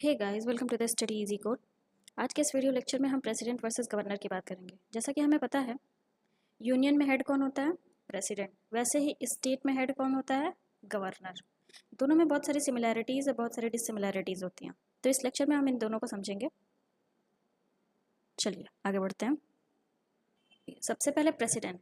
Hey guys, welcome to the study easy code. आज के इस वीडियो लेक्चर में हम प्रेसिडेंट वर्सेस गवर्नर की बात करेंगे। जैसा कि हमें पता है, यूनियन में हेड कौन होता है? प्रेसिडेंट। वैसे ही स्टेट में हेड कौन होता है? गवर्नर। दोनों में बहुत सारी सिमिलैरिटीज़ और बहुत सारी डिससिमिलैरिटीज़ होती हैं, तो इस लेक्चर में हम इन दोनों को समझेंगे। चलिए आगे बढ़ते हैं। सबसे पहले प्रेसिडेंट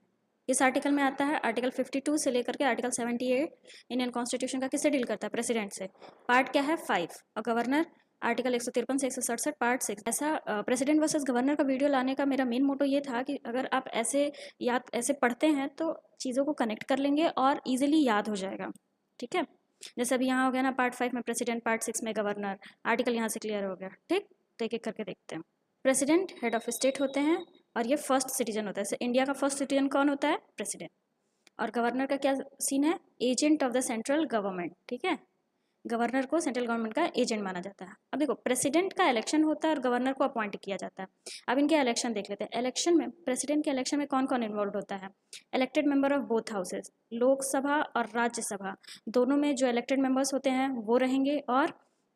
इस आर्टिकल में आता है। आर्टिकल 52 से लेकर के आर्टिकल 78 इंडियन कॉन्स्टिट्यूशन का किससे डील करता है? प्रेसिडेंट से। पार्ट क्या है? 5। और गवर्नर आर्टिकल 153 से 167 पार्ट 6। ऐसा प्रेसिडेंट वर्सेस गवर्नर का वीडियो लाने का मेरा मेन मोटो ये था कि अगर आप ऐसे पढ़ते हैं तो चीज़ों को कनेक्ट कर लेंगे और ईजिली याद हो जाएगा। ठीक है, जैसे अभी यहाँ हो गया ना, पार्ट 5 में प्रेसिडेंट, पार्ट 6 में गवर्नर। आर्टिकल यहाँ से क्लियर हो गया। ठीक, तो एक एक करके देखते हैं। प्रेसिडेंट हेड ऑफ स्टेट होते हैं और ये फर्स्ट सिटीजन होता है। इंडिया का फर्स्ट सिटीजन कौन होता है? प्रेसिडेंट। और गवर्नर का क्या सीन है? Agent of the central government. ठीक है, गवर्नर को सेंट्रल गवर्नमेंट का एजेंट माना जाता है। अब देखो, प्रेसिडेंट का इलेक्शन होता है और गवर्नर को अपॉइंट किया जाता है। अब इनके इलेक्शन देख लेते हैं। इलेक्शन में, प्रेसिडेंट के इलेक्शन में कौन कौन इन्वॉल्व होता है? Elected member of both houses, Lok Sabha और राज्यसभा दोनों में जो इलेक्टेड मेंबर्स होते हैं वो रहेंगे। और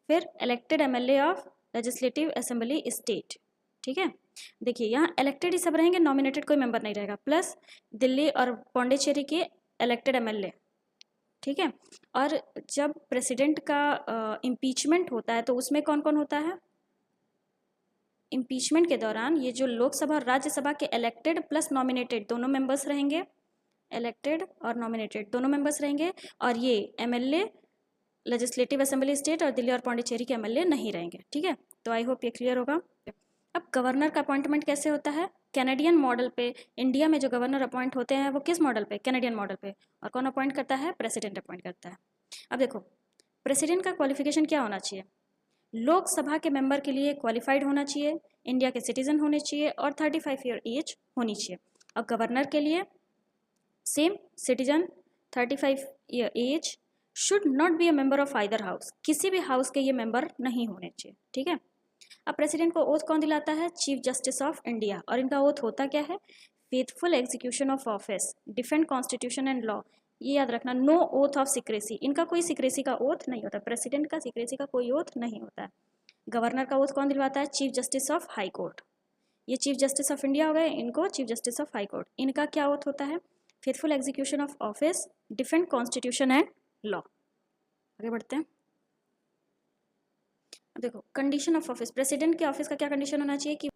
फिर elected MLA of legislative assembly state. ठीक है, देखिए यहाँ इलेक्टेड ही सब रहेंगे, नॉमिनेटेड कोई मेंबर नहीं रहेगा। प्लस दिल्ली और पौंडीचेरी के इलेक्टेड एमएलए। ठीक है, और जब प्रेसिडेंट का इम्पीचमेंट होता है तो उसमें कौन कौन होता है? इम्पीचमेंट के दौरान ये जो लोकसभा और राज्यसभा के इलेक्टेड प्लस नॉमिनेटेड दोनों मेंबर्स रहेंगे। इलेक्टेड और नॉमिनेटेड दोनों मेंबर्स रहेंगे। और ये एमएलए लेजिस्लेटिव असेंबली स्टेट और दिल्ली और पौंडीचेरी के एमएलए नहीं रहेंगे। ठीक है, तो आई होप ये क्लियर होगा। अब गवर्नर का अपॉइंटमेंट कैसे होता है? कैनेडियन मॉडल पे। इंडिया में जो गवर्नर अपॉइंट होते हैं वो किस मॉडल पे? कैनेडियन मॉडल पे। और कौन अपॉइंट करता है? प्रेसिडेंट अपॉइंट करता है। अब देखो, प्रेसिडेंट का क्वालिफिकेशन क्या होना चाहिए? लोकसभा के मेंबर के लिए क्वालिफाइड होना चाहिए, इंडिया के सिटीजन होने चाहिए और 35 ईयर एज होनी चाहिए। और गवर्नर के लिए same, citizen, 35 year age, should not be a member of either house. किसी भी हाउस के ये मेंबर नहीं होने चाहिए। ठीक है, अब प्रेसिडेंट को ओथ कौन दिलाता है? Chief justice of India. और इनका ओथ होता क्या है? Faithful execution of office, defend constitution and law. ये याद रखना, नो ओथ ऑफ सीक्रेसी। इनका कोई सीक्रेसी का ओथ नहीं होता। प्रेसिडेंट का सीक्रेसी का कोई ओथ नहीं होता है। गवर्नर का ओथ कौन दिलवाता है? Chief justice of high court. ये चीफ जस्टिस ऑफ इंडिया हो गए, इनको chief justice of high court. इनका क्या ओथ होता है? Faithful execution of office, defend constitution and law. आगे बढ़ते हैं। देखो, कंडीशन ऑफ ऑफिस। प्रेसिडेंट के ऑफिस का क्या कंडीशन होना चाहिए? कि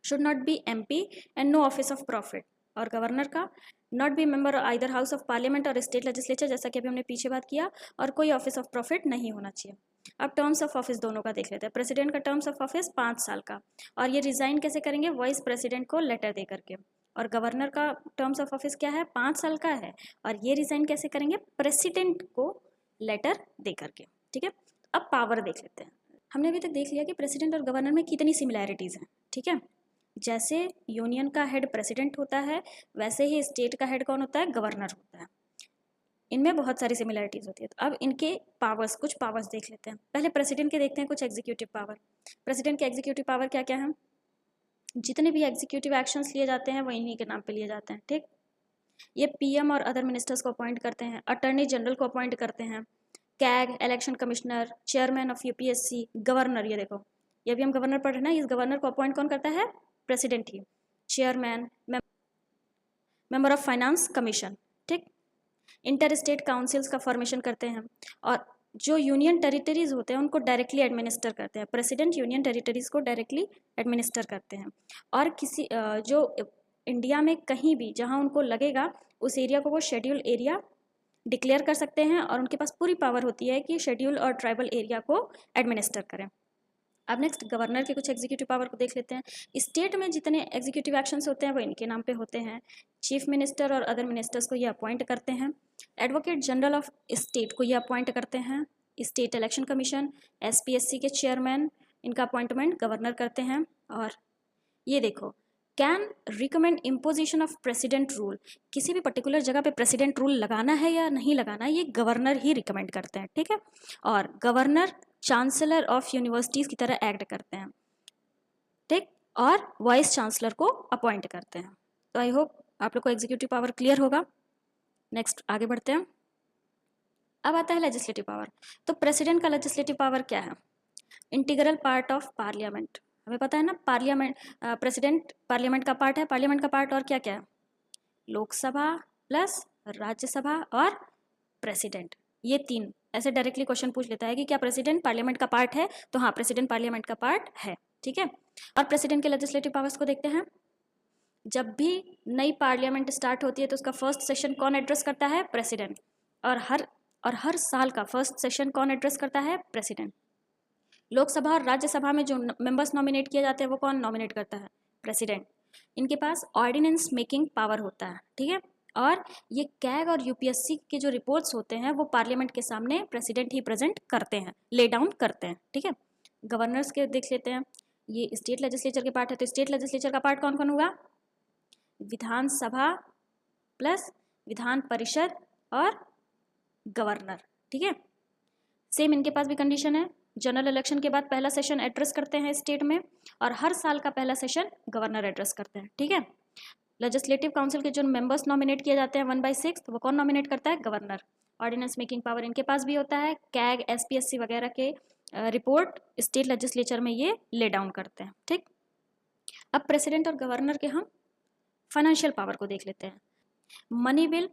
should not be MP and no office of profit. और गवर्नर का not be member either house of parliament और स्टेट लेजिस्लेचर, जैसा कि अभी हमने पीछे बात किया। और कोई ऑफिस ऑफ प्रॉफिट नहीं होना चाहिए। अब टर्म्स ऑफ ऑफिस दोनों का देख लेते हैं। प्रेसिडेंट का टर्म्स ऑफ ऑफिस 5 साल का, और ये रिजाइन कैसे करेंगे? वाइस प्रेसिडेंट को लेटर दे करके। और गवर्नर का टर्म्स ऑफ ऑफिस क्या है? 5 साल का है, और ये रिजाइन कैसे करेंगे? प्रेसिडेंट को लेटर दे करके। ठीक है, अब पावर देख लेते हैं। हमने अभी तक देख लिया कि प्रेसिडेंट और गवर्नर में कितनी सिमिलैरिटीज़ हैं। ठीक है, जैसे यूनियन का हेड प्रेसिडेंट होता है, वैसे ही स्टेट का हेड कौन होता है? गवर्नर होता है। इनमें बहुत सारी सिमिलैरिटीज़ होती है। तो अब इनके पावर्स, कुछ पावर्स देख लेते हैं। पहले प्रेसिडेंट के देखते हैं कुछ एग्जीक्यूटिव पावर। प्रेसिडेंट के एग्जीक्यूटिव पावर क्या क्या है? जितने भी एग्जीक्यूटिव एक्शंस लिए जाते हैं वो इन्हीं के नाम पे लिए जाते हैं। ठीक, ये पीएम और अदर मिनिस्टर्स को अपॉइंट करते हैं, अटर्नी जनरल को अपॉइंट करते हैं, CAG, election commissioner, chairman of UPSC, governor. ये देखो, ये भी हम गवर्नर पढ़ रहे हैं ना, इस गवर्नर को अपॉइंट कौन करता है? President he. Chairman, member of finance commission. ठीक, इंटर स्टेट काउंसिल्स का फॉर्मेशन करते हैं। और जो यूनियन टेरिटरीज होते हैं उनको डायरेक्टली एडमिनिस्टर करते हैं। प्रेसिडेंट यूनियन टेरिटरीज को डायरेक्टली एडमिनिस्टर करते हैं। और किसी जो इंडिया में कहीं भी जहां उनको लगेगा उस एरिया को वो शेड्यूल एरिया डिक्लेयर कर सकते हैं, और उनके पास पूरी पावर होती है कि शेड्यूल और ट्राइबल एरिया को एडमिनिस्टर करें। अब नेक्स्ट गवर्नर के कुछ एग्जीक्यूटिव पावर को देख लेते हैं। स्टेट में जितने एग्जीक्यूटिव एक्शंस होते हैं वो इनके नाम पे होते हैं। चीफ मिनिस्टर और अदर मिनिस्टर्स को ये अपॉइंट करते हैं। एडवोकेट जनरल ऑफ स्टेट को ये अपॉइंट करते हैं। स्टेट इलेक्शन कमीशन, एसपीएससी के चेयरमैन, इनका अपॉइंटमेंट गवर्नर करते हैं। और ये देखो, can recommend imposition of president rule. किसी भी पर्टिकुलर जगह पे प्रेसिडेंट रूल लगाना है या नहीं लगाना है, ये गवर्नर ही रिकमेंड करते हैं। ठीक है, और गवर्नर चांसलर ऑफ यूनिवर्सिटीज़ की तरह एक्ट करते हैं। ठीक, और वाइस चांसलर को अपॉइंट करते हैं। तो आई होप आप लोग को एग्जीक्यूटिव पावर क्लियर होगा। नेक्स्ट आगे बढ़ते हैं। अब आता है लेजिस्लेटिव पावर। तो प्रेसिडेंट का लेजिस्लेटिव पावर क्या है? इंटीग्रल पार्ट ऑफ पार्लियामेंट, हमें पता है ना पार्लियामेंट, प्रेसिडेंट पार्लियामेंट का पार्ट है, पार्लियामेंट का पार्ट और क्या क्या है, लोकसभा प्लस राज्यसभा और प्रेसिडेंट, ये तीन। ऐसे डायरेक्टली क्वेश्चन पूछ लेता है कि क्या प्रेसिडेंट पार्लियामेंट का पार्ट है, तो हाँ प्रेसिडेंट पार्लियामेंट का पार्ट है, ठीक है। और प्रेसिडेंट के लेजिस्लेटिव पावर्स को देखते हैं। जब भी नई पार्लियामेंट स्टार्ट होती है तो उसका फर्स्ट सेशन कौन एड्रेस करता है, प्रेसिडेंट। और हर साल का फर्स्ट सेशन कौन एड्रेस करता है, प्रेसिडेंट। लोकसभा और राज्यसभा में जो मेंबर्स नॉमिनेट किए जाते हैं वो कौन नॉमिनेट करता है, प्रेसिडेंट। इनके पास ऑर्डिनेंस मेकिंग पावर होता है, ठीक है। और ये कैग और यूपीएससी के जो रिपोर्ट्स होते हैं वो पार्लियामेंट के सामने प्रेसिडेंट ही प्रेजेंट करते हैं, ले डाउन करते हैं, ठीक है। गवर्नर्स के देख लेते हैं, ये स्टेट लेजिस्लेचर के पार्ट है, तो स्टेट लेजिस्लेचर का पार्ट कौन कौन होगा, विधानसभा प्लस विधान परिषद और गवर्नर, ठीक है। सेम इनके पास भी कंडीशन है, जनरल इलेक्शन के बाद पहला सेशन एड्रेस करते हैं स्टेट में, और हर साल का पहला सेशन गवर्नर एड्रेस करते हैं, ठीक है। लेजिस्लेटिव काउंसिल के जो मेंबर्स नॉमिनेट किए जाते हैं 1/6 वो कौन नॉमिनेट करता है, गवर्नर। ऑर्डिनेंस मेकिंग पावर इनके पास भी होता है, कैग एसपीएससी वगैरह के रिपोर्ट स्टेट लेजिस्लेचर में ये ले डाउन करते हैं, ठीक। अब प्रेसिडेंट और गवर्नर के हम फाइनेंशियल पावर को देख लेते हैं। मनी बिल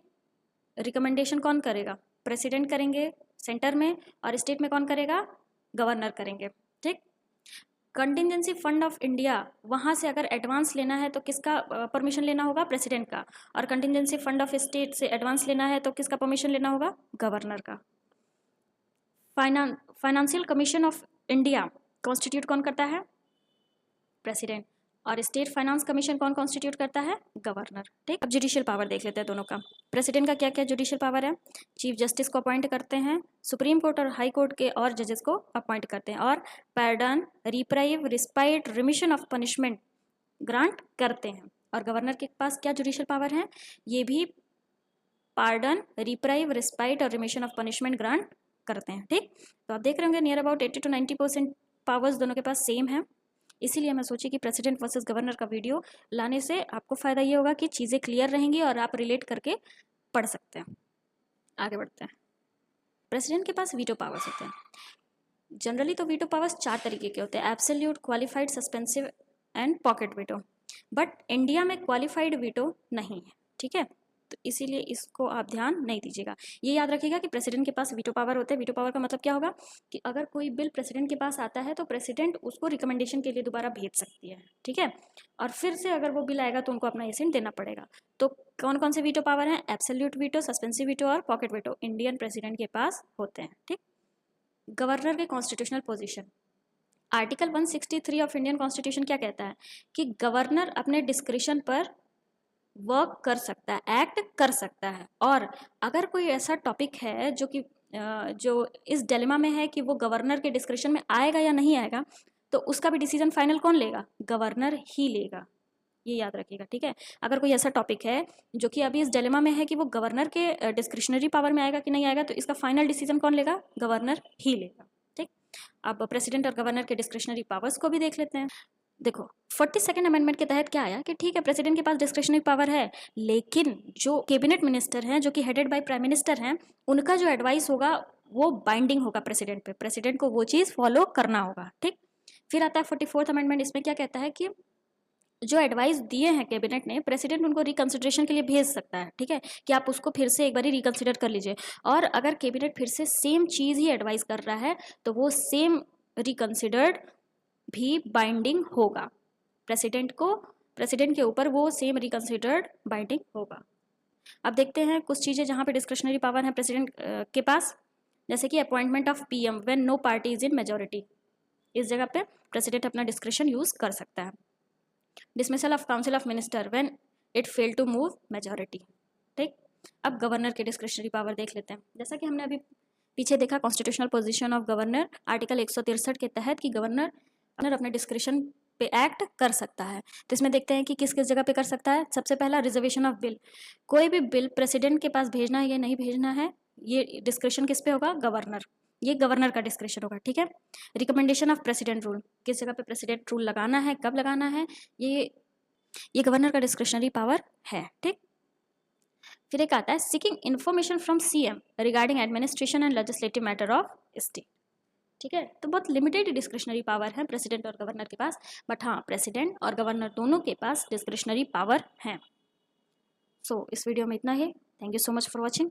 रिकमेंडेशन कौन करेगा, प्रेसिडेंट करेंगे सेंटर में, और स्टेट में कौन करेगा, गवर्नर करेंगे, ठीक। कंटिजेंसी फंड ऑफ इंडिया, वहाँ से अगर एडवांस लेना है तो किसका परमिशन लेना होगा, प्रेसिडेंट का। और कंटिजेंसी फंड ऑफ स्टेट से एडवांस लेना है तो किसका परमिशन लेना होगा, गवर्नर का। Financial commission of India constitute कौन करता है, प्रेसिडेंट। और स्टेट फाइनेंस कमीशन कौन कॉन्स्टिट्यूट करता है, गवर्नर, ठीक। अब जुडिशियल पावर देख लेते हैं दोनों का। प्रेसिडेंट का क्या क्या जुडिशियल पावर है, चीफ जस्टिस को अपॉइंट करते हैं, सुप्रीम कोर्ट और हाई कोर्ट के और जजेस को अपॉइंट करते हैं, और pardon, reprieve, respite, remission of punishment grant करते हैं। और गवर्नर के पास क्या जुडिशियल पावर है, ये भी पार्डन, रिप्राइव, रिस्पाइट और रिमिशन ऑफ पनिशमेंट ग्रांट करते हैं, ठीक। तो आप देख रहे होंगे नियर अबाउट 80 to 90% पावर्स दोनों के पास सेम है। इसीलिए मैं सोची कि प्रेसिडेंट वर्सेस गवर्नर का वीडियो लाने से आपको फ़ायदा ये होगा कि चीज़ें क्लियर रहेंगी और आप रिलेट करके पढ़ सकते हैं। आगे बढ़ते हैं। प्रेसिडेंट के पास वीटो पावर्स होते हैं। जनरली तो वीटो पावर्स 4 तरीके के होते हैं, absolute, qualified, suspensive and pocket veto. But India में क्वालिफाइड वीटो नहीं है, ठीक है। तो इसीलिए इसको आप ध्यान नहीं दीजिएगा। ये याद रखिएगा कि प्रेसिडेंट के पास वीटो पावर होते हैं। वीटो पावर का मतलब क्या होगा कि अगर कोई बिल प्रेसिडेंट के पास आता है तो प्रेसिडेंट उसको रिकमेंडेशन के लिए दोबारा भेज सकती है, ठीक है। और फिर से अगर वो बिल आएगा तो उनको अपना एसेंट देना पड़ेगा। तो कौन कौन से वीटो पावर हैं, एब्सोल्यूट वीटो, सस्पेंसिव वीटो और पॉकेट वीटो इंडियन प्रेसिडेंट के पास होते हैं, ठीक। गवर्नर के constitutional position, article 163 of Indian constitution क्या कहता है कि गवर्नर अपने डिस्क्रिशन पर वर्क कर सकता है, एक्ट कर सकता है। और अगर कोई ऐसा टॉपिक है जो इस डिलेमा में है कि वो गवर्नर के डिस्क्रिशन में आएगा या नहीं आएगा, तो उसका भी डिसीजन फाइनल कौन लेगा, गवर्नर ही लेगा। ये याद रखिएगा, ठीक है। अगर कोई ऐसा टॉपिक है जो कि अभी इस डिलेमा में है कि वो गवर्नर के डिस्क्रिशनरी पावर में आएगा कि नहीं आएगा, तो इसका फाइनल डिसीजन कौन लेगा, गवर्नर ही लेगा, ठीक। अब प्रेसिडेंट और गवर्नर के डिस्क्रिशनरी पावर्स को भी देख लेते हैं। देखो 42nd अमेंडमेंट के तहत क्या आया कि ठीक है प्रेसिडेंट के पास डिस्क्रिशनरी पावर है, लेकिन जो कैबिनेट मिनिस्टर हैं जो कि हेडेड बाय प्राइम मिनिस्टर हैं, उनका जो एडवाइस होगा वो बाइंडिंग होगा प्रेसिडेंट पे, प्रेसिडेंट को वो चीज़ फॉलो करना होगा, ठीक। फिर आता है 44th अमेंडमेंट। इसमें क्या कहता है कि जो एडवाइस दिए हैं कैबिनेट ने, प्रेसिडेंट उनको रिकंसिडरेशन के लिए भेज सकता है, ठीक है, कि आप उसको फिर से एक बार रिकंसिडर कर लीजिए। और अगर कैबिनेट फिर से सेम चीज़ ही एडवाइस कर रहा है तो वो सेम रिकंसिडर्ड भी बाइंडिंग होगा प्रेसिडेंट के ऊपर, वो सेम रिकंसिडर्ड बाइंडिंग होगा। अब देखते हैं कुछ चीज़ें जहाँ पे डिस्क्रिशनरी पावर है प्रेसिडेंट के पास, जैसे कि appointment of PM when no party is in majority, इस जगह पे प्रेसिडेंट अपना डिस्क्रिशन यूज कर सकता है। Dismissal of council of minister when it fail to move majority, ठीक। अब गवर्नर के डिस्क्रिशनरी पावर देख लेते हैं। जैसा कि हमने अभी पीछे देखा constitutional position of governor article 163 के तहत कि गवर्नर अपने डिस्क्रिशन पे एक्ट कर सकता है। तो इसमें देखते हैं कि किस किस जगह पे कर सकता है। सबसे पहला रिजर्वेशन ऑफ बिल, कोई भी बिल प्रेसिडेंट के पास भेजना है या नहीं भेजना है, ये डिस्क्रिशन किस पे होगा, गवर्नर, ये गवर्नर का डिस्क्रिशन होगा, ठीक है। रिकमेंडेशन ऑफ प्रेसिडेंट रूल, किस जगह पे प्रेसिडेंट रूल लगाना है, कब लगाना है, ये गवर्नर का डिस्क्रिशनरी पावर है, ठीक। फिर एक आता है seeking information from CM regarding administration and legislative matter of state. ठीक है, तो बहुत लिमिटेड डिस्क्रिशनरी पावर है प्रेसिडेंट और गवर्नर के पास, बट हाँ प्रेसिडेंट और गवर्नर दोनों के पास डिस्क्रिशनरी पावर है। सो इस वीडियो में इतना ही। Thank you so much for watching.